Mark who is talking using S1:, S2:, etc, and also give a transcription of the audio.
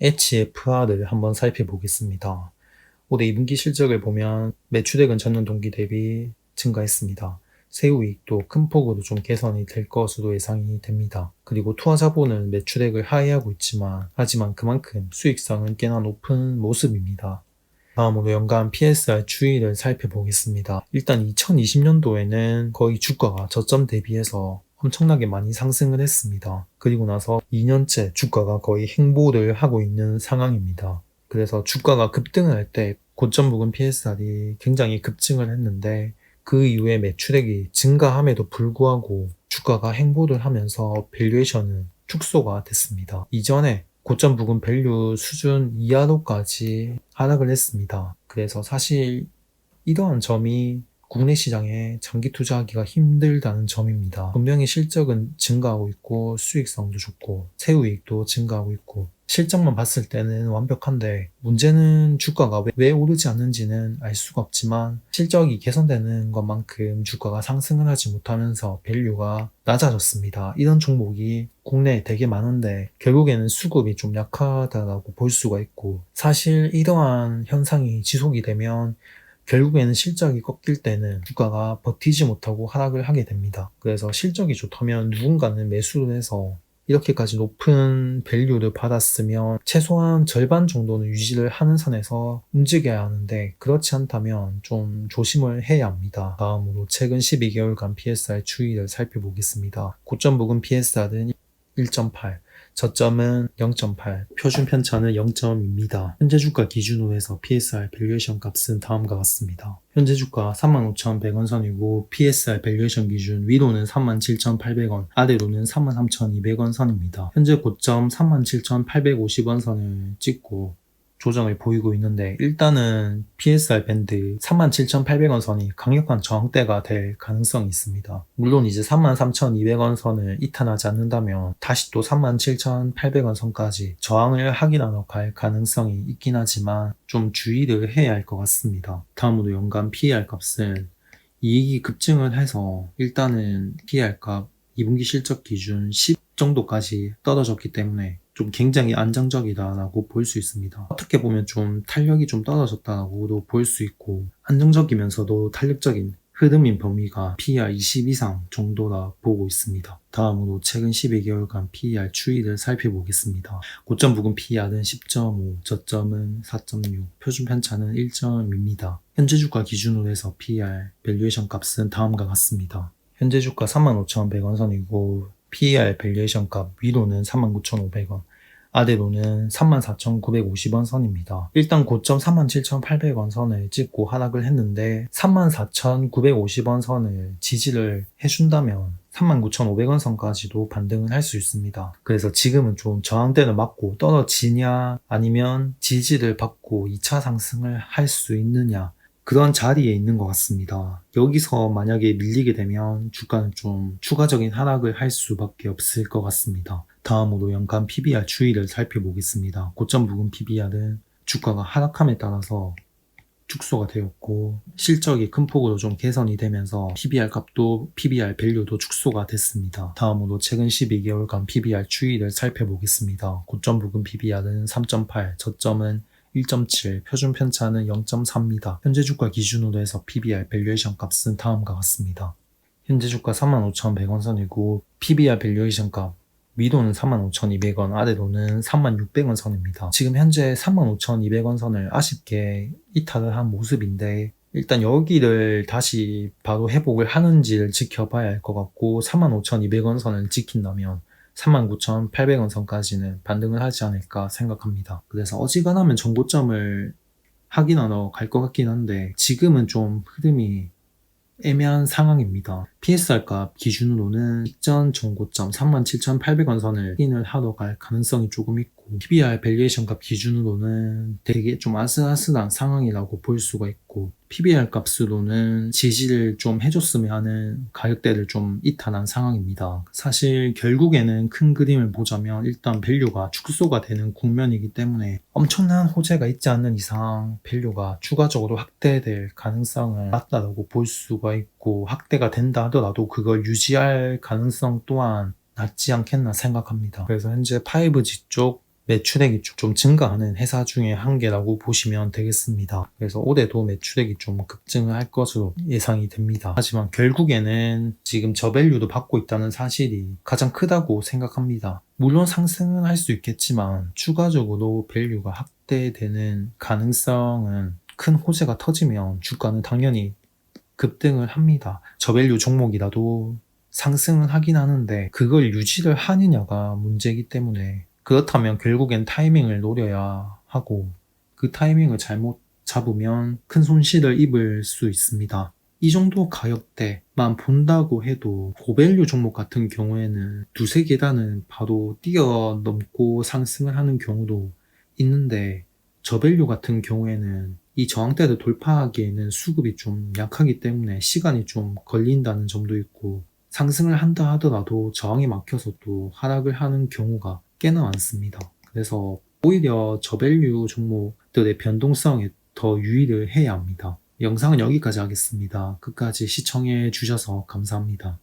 S1: HFR을 한번 살펴보겠습니다. 올해 2분기 실적을 보면 매출액은 전년 동기 대비 증가했습니다. 세후이익도 큰 폭으로 좀 개선이 될 것으로 예상이 됩니다. 그리고 투자자본은 매출액을 하회하고 있지만 하지만 그만큼 수익성은 꽤나 높은 모습입니다. 다음으로 연간 PSR 추이를 살펴보겠습니다. 일단 2020년도에는 거의 주가가 저점 대비해서 엄청나게 많이 상승을 했습니다. 그리고 나서 2년째 주가가 거의 횡보를 하고 있는 상황입니다. 그래서 주가가 급등을 할 때 고점 부근 PSR이 굉장히 급증을 했는데 그 이후에 매출액이 증가함에도 불구하고 주가가 횡보를 하면서 밸류에이션은 축소가 됐습니다. 이전에 고점 부근 밸류 수준 이하로까지 하락을 했습니다. 그래서 사실 이러한 점이 국내 시장에 장기 투자하기가 힘들다는 점입니다. 분명히 실적은 증가하고 있고 수익성도 좋고 세후이익도 증가하고 있고 실적만 봤을 때는 완벽한데 문제는 주가가 왜 오르지 않는지는 알 수가 없지만 실적이 개선되는 것만큼 주가가 상승을 하지 못하면서 밸류가 낮아졌습니다. 이런 종목이 국내에 되게 많은데 결국에는 수급이 좀 약하다고 볼 수가 있고 사실 이러한 현상이 지속이 되면 결국에는 실적이 꺾일 때는 주가가 버티지 못하고 하락을 하게 됩니다. 그래서 실적이 좋다면 누군가는 매수를 해서 이렇게까지 높은 밸류를 받았으면 최소한 절반 정도는 유지를 하는 선에서 움직여야 하는데 그렇지 않다면 좀 조심을 해야 합니다. 다음으로 최근 12개월간 PSR 추이를 살펴보겠습니다. 고점 부근 PSR은 1.8, 저점은 0.8, 표준 편차는 0.2입니다. 현재 주가 기준으로 해서 PSR 밸류에이션 값은 다음과 같습니다. 현재 주가 35,100원 선이고 PSR 밸류에이션 기준 위로는 37,800원, 아래로는 33,200원 선입니다. 현재 고점 37,850원 선을 찍고 조정을 보이고 있는데 일단은 PSR 밴드 37,800원 선이 강력한 저항대가 될 가능성이 있습니다. 물론 이제 33,200원 선을 이탈하지 않는다면 다시 또 37,800원 선까지 저항을 확인하러 갈 가능성이 있긴 하지만 좀 주의를 해야 할 것 같습니다. 다음으로 연간 PER 값은 이익이 급증을 해서 일단은 PER 값 2분기 실적 기준 10 정도까지 떨어졌기 때문에 좀 굉장히 안정적이다라고 볼 수 있습니다. 어떻게 보면 좀 탄력이 좀 떨어졌다고도 볼 수 있고 안정적이면서도 탄력적인 흐름인 범위가 PER 20 이상 정도라 보고 있습니다. 다음으로 최근 12개월간 PER 추이를 살펴보겠습니다. 고점 부근 PER은 10.5, 저점은 4.6, 표준 편차는 1.2입니다. 현재 주가 기준으로 해서 PER 밸류에이션 값은 다음과 같습니다. 현재 주가 35,100원 선이고 PER 밸류에이션 값 위로는 39,500원, 아래로는 34,950원 선입니다. 일단 고점 37,800원 선을 찍고 하락을 했는데 34,950원 선을 지지를 해준다면 39,500원 선까지도 반등을 할 수 있습니다. 그래서 지금은 좀 저항대를 맞고 떨어지냐 아니면 지지를 받고 2차 상승을 할 수 있느냐 그런 자리에 있는 것 같습니다. 여기서 만약에 밀리게 되면 주가는 좀 추가적인 하락을 할 수밖에 없을 것 같습니다. 다음으로 연간 PBR 추이를 살펴보겠습니다. 고점 부근 PBR은 주가가 하락함에 따라서 축소가 되었고 실적이 큰 폭으로 좀 개선이 되면서 PBR 값도 PBR 밸류도 축소가 됐습니다. 다음으로 최근 12개월간 PBR 추이를 살펴보겠습니다. 고점 부근 PBR은 3.8, 저점은 1.7, 표준 편차는 0.4입니다. 현재 주가 기준으로 해서 PBR 밸류에이션 값은 다음과 같습니다. 현재 주가 35,100원 선이고 PBR 밸류에이션 값 위로는 35,200원, 아래로는 36,000원 선입니다. 지금 현재 35,200원 선을 아쉽게 이탈을 한 모습인데 일단 여기를 다시 바로 회복을 하는지를 지켜봐야 할 것 같고 35,200원 선을 지킨다면 39,800원 선까지는 반등을 하지 않을까 생각합니다. 그래서 어지간하면 정고점을 확인하러 갈 것 같긴 한데 지금은 좀 흐름이 애매한 상황입니다. PSR 값 기준으로는 직전 정고점 37,800원 선을 확인을 하러 갈 가능성이 조금 있고 PBR 밸류에이션 값 기준으로는 되게 좀 아슬아슬한 상황이라고 볼 수가 있고 PBR 값으로는 지지를 좀 해줬으면 하는 가격대를 좀 이탈한 상황입니다. 사실 결국에는 큰 그림을 보자면 일단 밸류가 축소가 되는 국면이기 때문에 엄청난 호재가 있지 않는 이상 밸류가 추가적으로 확대될 가능성은 낮다고 볼 수가 있고 확대가 된다 하더라도 그걸 유지할 가능성 또한 낮지 않겠나 생각합니다. 그래서 현재 5G 쪽 매출액이 좀 증가하는 회사 중에 한 개라고 보시면 되겠습니다. 그래서 올해도 매출액이 좀 급증을 할 것으로 예상이 됩니다. 하지만 결국에는 지금 저밸류도 받고 있다는 사실이 가장 크다고 생각합니다. 물론 상승은 할 수 있겠지만 추가적으로 밸류가 확대되는 가능성은 큰 호재가 터지면 주가는 당연히 급등을 합니다. 저밸류 종목이라도 상승은 하긴 하는데 그걸 유지를 하느냐가 문제이기 때문에 그렇다면 결국엔 타이밍을 노려야 하고 그 타이밍을 잘못 잡으면 큰 손실을 입을 수 있습니다. 이 정도 가격대만 본다고 해도 고밸류 종목 같은 경우에는 두세 계단은 바로 뛰어넘고 상승을 하는 경우도 있는데 저밸류 같은 경우에는 이 저항대를 돌파하기에는 수급이 좀 약하기 때문에 시간이 좀 걸린다는 점도 있고 상승을 한다 하더라도 저항이 막혀서 또 하락을 하는 경우가 꽤나 많습니다. 그래서 오히려 저밸류 종목들의 변동성에 더 유의를 해야 합니다. 영상은 여기까지 하겠습니다. 끝까지 시청해 주셔서 감사합니다.